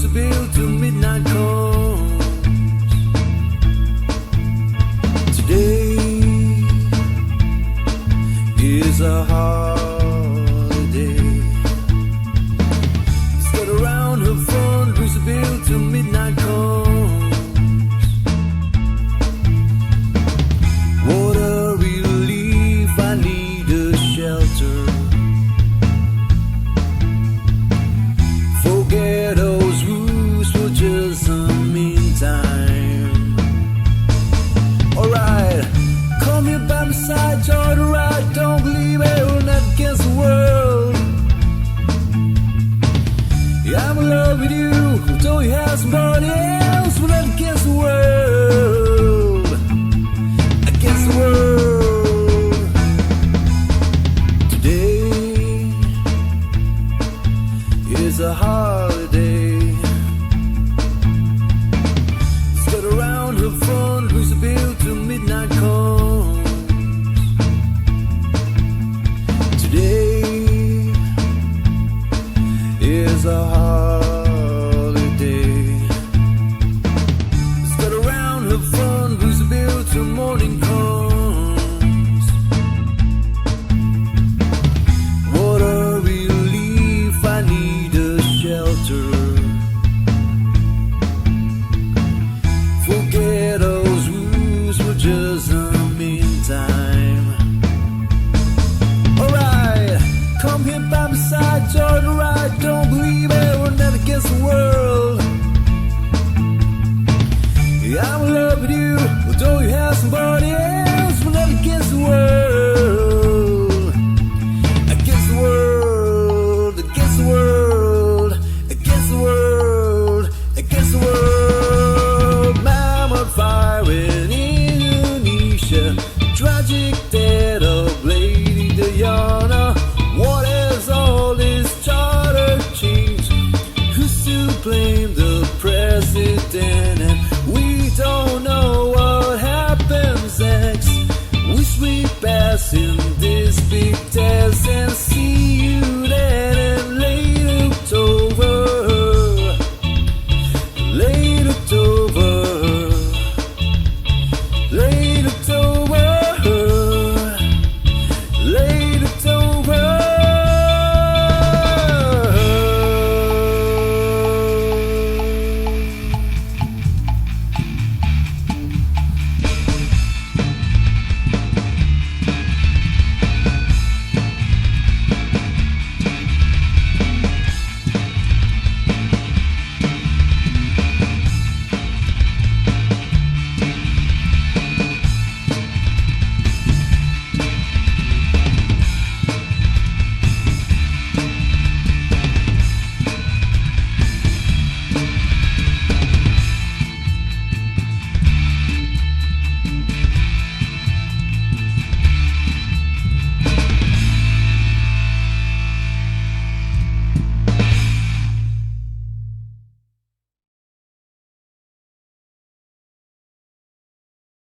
blues are built till midnight comes. Today is a holiday. Skirt around her front, blues are built till midnight comes. What a relief, I need a shelter. Forget those rules for just a meantime. Alright, come here by my side, join the ride. Don't believe it, we're not against the world. Yeah, I'm in love with you, though you have somebody else. We're not against the world, against the world. Today is a holiday. Skirt around her front, blues are built till midnight comes. Today is a holiday. Skirt around her front, blues are built till morning comes. What a relief, I need a shelter. Forget those rules for just a meantime. Alright, come here by my side, join the ride. Don't believe it, we're not against the world. Yeah, I'm in love with you, though you have somebody else.